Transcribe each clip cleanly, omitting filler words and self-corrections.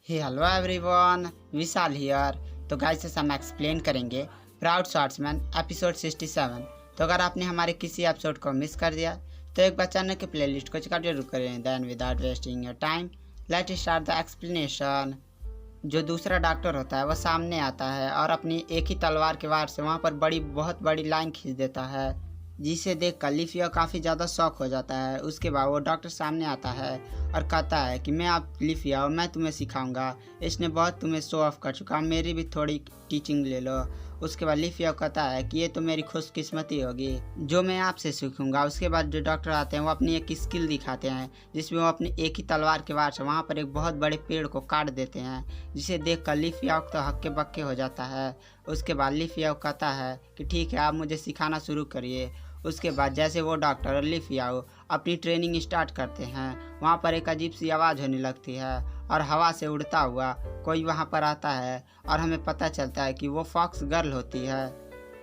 Hello everyone, Vishal here. तो guys हम explain करेंगे प्राउड शॉट्समैन एपिसोड 67। तो अगर आपने हमारे किसी एपिसोड को मिस कर दिया तो एक बार चैनल के प्लेलिस्ट को चेकआउट जरूर करें। Then without wasting your time let start the explanation. जो दूसरा डॉक्टर होता है वह सामने आता है और अपनी एक ही तलवार के वार से वहाँ पर बहुत बड़ी लाइन खींच देता है, जिसे देख कर लिफिया काफ़ी ज़्यादा शॉक हो जाता है। उसके बाद वो डॉक्टर सामने आता है और कहता है कि मैं आप लिफिया मैं तुम्हें सिखाऊंगा, इसने बहुत तुम्हें शो ऑफ कर चुका, मेरी भी थोड़ी टीचिंग ले लो। उसके बाद लिफिया कहता है कि ये तो मेरी खुशकिस्मती होगी जो मैं आपसे सीखूंगा। उसके बाद जो डॉक्टर आते हैं वो अपनी एक स्किल दिखाते हैं जिसमें वो अपनी एक ही तलवार के वार से वहाँ पर एक बहुत बड़े पेड़ को काट देते हैं, जिसे देख कर लिफिया तो हक्के बक्के हो जाता है। उसके बाद लिफिया कहता है कि ठीक है, आप मुझे सिखाना शुरू करिए। उसके बाद जैसे वो डॉक्टर और लिफियाओ अपनी ट्रेनिंग स्टार्ट करते हैं, वहाँ पर एक अजीब सी आवाज़ होने लगती है और हवा से उड़ता हुआ कोई वहाँ पर आता है और हमें पता चलता है कि वो फॉक्स गर्ल होती है।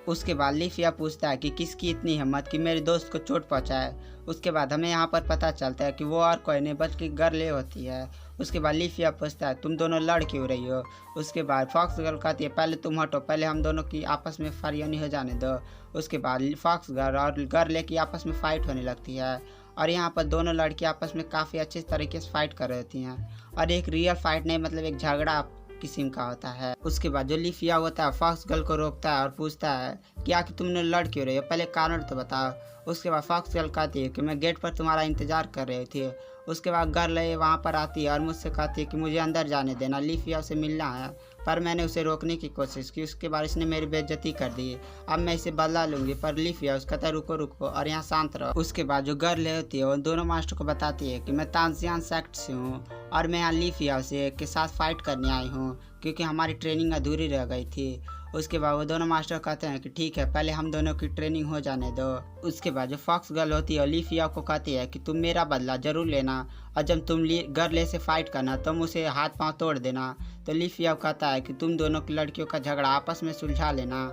उसके बाद लिफिया पूछता है कि किसकी इतनी हिम्मत कि मेरे दोस्त को चोट पहुँचाए। उसके बाद हमें यहाँ पर पता चलता है कि वो और कोई नहीं बल्कि गर्ल होती है। उसके बाद लिफिया पूछता है तुम दोनों लड़ क्यों रही हो। उसके बाद फॉक्स गर्ल कहती है पहले तुम हटो, पहले हम दोनों की आपस में फारियानी हो जाने दो। उसके बाद फॉक्स गर्ल और गर्ल की आपस में फाइट होने लगती है और यहाँ पर दोनों लड़की आपस में काफ़ी अच्छे तरीके से फाइट कर रही होती हैं और एक रियल फाइट नहीं, मतलब एक झगड़ा किस्म का होता है। उसके बाद जो लिफिया होता है फॉक्स गर्ल को रोकता है और पूछता है कि आखिर तुमने लड़ क्यों रही हो, पहले कारण तो बताओ। उसके बाद फॉक्स गर्ल कहती है कि मैं गेट पर तुम्हारा इंतजार कर रही थी। उसके बाद गर्ल वहाँ पर आती है और मुझसे कहती है कि मुझे अंदर जाने देना, लिफिया से मिलना है। पर मैंने उसे रोकने की कोशिश की, उसके बाद इसने मेरी बेइज्जती कर दी। अब मैं इसे बदला लूंगी। पर लिफिया उसका कहता है रुको रुको और यहाँ शांत रहो। उसके बाद जो गर्ल होती है वो दोनों मास्टर को बताती है कि मैं तांजियान सेक्ट से हूँ और मैं यहाँ लिफिया से के साथ फाइट करने आई हूँ क्योंकि हमारी ट्रेनिंग अधूरी रह गई थी। उसके बाद वो दोनों मास्टर कहते हैं कि ठीक है, पहले हम दोनों की ट्रेनिंग हो जाने दो। उसके बाद जो फॉक्स गर्ल होती है लिफिया को कहती है कि तुम मेरा बदला जरूर लेना और जब तुम गर्ल से फाइट करना तुम उसे हाथ पांव तोड़ देना। तो लिफिया कहता है कि तुम दोनों की लड़कियों का झगड़ा आपस में सुलझा लेना,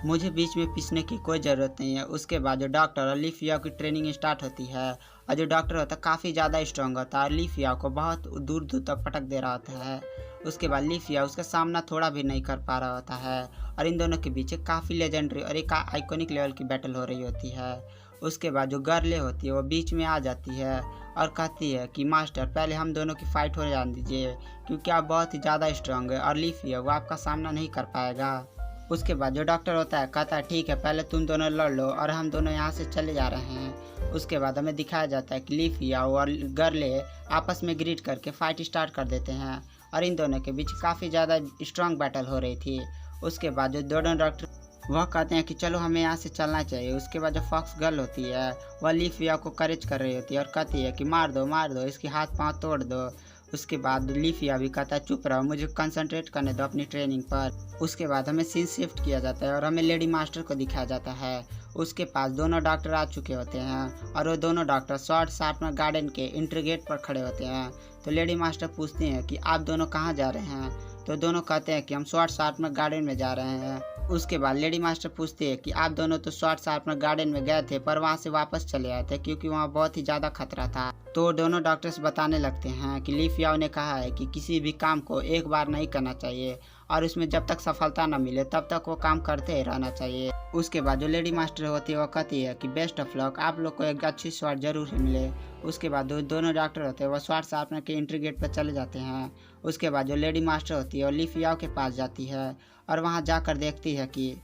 मुझे बीच में पीसने की कोई ज़रूरत नहीं है। उसके बाद जो डॉक्टर और लिफिया की ट्रेनिंग स्टार्ट होती है और जो डॉक्टर होता है काफ़ी ज़्यादा स्ट्रॉन्ग होता है और लिफिया को बहुत दूर दूर तक पटक दे रहा होता है। उसके बाद लिफिया उसका सामना थोड़ा भी नहीं कर पा रहा होता है और इन दोनों के बीच काफ़ी लेजेंडरी और एक आइकॉनिक लेवल की बैटल हो रही होती है। उसके बाद जो गर्ले होती है वो बीच में आ जाती है और कहती है कि मास्टर पहले हम दोनों की फ़ाइट हो जाने दीजिए क्योंकि आप बहुत ही ज़्यादा स्ट्रॉन्ग है और लिफिया वो आपका सामना नहीं कर पाएगा। उसके बाद जो डॉक्टर होता है कहता है ठीक है, पहले तुम दोनों लड़ लो और हम दोनों यहाँ से चले जा रहे हैं। उसके बाद हमें दिखाया जाता है कि लिफिया और गर्ले आपस में ग्रीट करके फाइट स्टार्ट कर देते हैं और इन दोनों के बीच काफ़ी ज़्यादा स्ट्रॉन्ग बैटल हो रही थी। उसके बाद जो दोनों डॉक्टर वह कहते हैं कि चलो हमें यहाँ से चलना चाहिए। उसके बाद जो फॉक्स गर्ल होती है वह लिफिया को करेज कर रही होती है और कहती है कि मार दो इसके हाथ पांव तोड़ दो। उसके बाद लिफिया भी कहता है चुप रहो, मुझे कंसंट्रेट करने दो अपनी ट्रेनिंग पर। उसके बाद हमें सीन शिफ्ट किया जाता है और हमें लेडी मास्टर को दिखाया जाता है। उसके पास दोनों डॉक्टर आ चुके होते हैं और वो दोनों डॉक्टर शॉर्ट शार्पनर गार्डन के इंटर गेट पर खड़े होते हैं। तो लेडी मास्टर पूछती हैं कि आप दोनों कहाँ जा रहे हैं। तो दोनों कहते हैं कि हम शॉर्ट शार्पनर गार्डन में जा रहे हैं। उसके बाद लेडी मास्टर पूछती है कि आप दोनों तो शॉर्ट शार्पनर गार्डन में गए थे पर वहाँ से वापस चले आए थे क्योंकि वहाँ बहुत ही ज़्यादा खतरा था। तो दोनों डॉक्टर्स बताने लगते हैं कि लिफिया ने कहा है कि किसी भी काम को एक बार नहीं करना चाहिए और उसमें जब तक सफलता न मिले तब तक वो काम करते ही रहना चाहिए। उसके बाद जो लेडी मास्टर होती है वो कहती है कि बेस्ट ऑफ लक, आप लोग को एक अच्छी शॉट जरूर ही मिले। उसके बाद दोनों डॉक्टर होते हैं वो शॉर्ट शार्पनर के एंट्री गेट पर चले जाते हैं। उसके बाद जो लेडी मास्टर होती है वो लिफिया के पास जाती है और वहाँ जाकर देखती है कि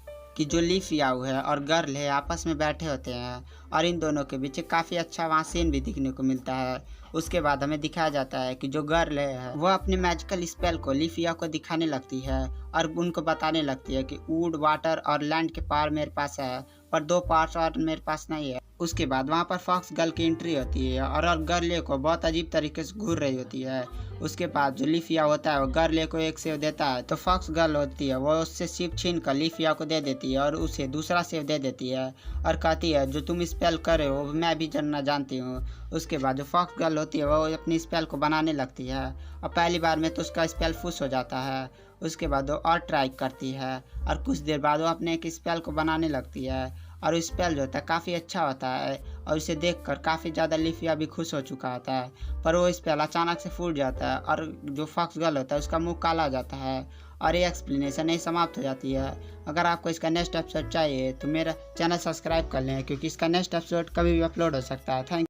जो लिफियाओ है और गर्ल है आपस में बैठे होते हैं और इन दोनों के बीच काफ़ी अच्छा वहाँ सीन भी दिखने को मिलता है। उसके बाद हमें दिखाया जाता है कि जो गर्ल है वह अपने मैजिकल स्पेल को लिफिया को दिखाने लगती है और उनको बताने लगती है कि वुड, वाटर और लैंड के पावर मेरे पास है पर दो पार्ट्स और मेरे पास नहीं है। उसके बाद वहाँ पर फॉक्स गर्ल की एंट्री होती है और गर्ले को बहुत अजीब तरीके से घूर रही होती है। उसके बाद जो लिफिया होता है वो गर्ले को एक सेव देता है तो फॉक्स गर्ल होती है वो उससे सिप छीन कर लिफिया को दे देती है और उसे दूसरा सेव दे देती है और कहती है जो तुम स्पेल करे हो मैं भी जानना जानती हूँ। उसके बाद जो फॉक्स गर्ल होती है वो अपनी स्पेल को बनाने लगती है और पहली बार में तो उसका स्पेल फुस हो जाता है। उसके बाद वो और ट्राई करती है और कुछ देर बाद वो अपने एक स्पेल को बनाने लगती है और स्पेल जो होता है काफ़ी अच्छा होता है और उसे देखकर काफ़ी ज़्यादा लिफिया भी खुश हो चुका होता है। पर वो स्पेल अचानक से फूट जाता है और जो फॉक्स गर्ल होता है उसका मुंह काला हो जाता है और ये एक्सप्लेनेशन यही समाप्त हो जाती है। अगर आपको इसका नेक्स्ट एपिसोड चाहिए तो मेरा चैनल सब्सक्राइब कर लें, क्योंकि इसका नेक्स्ट एपिसोड कभी भी अपलोड हो सकता है। थैंक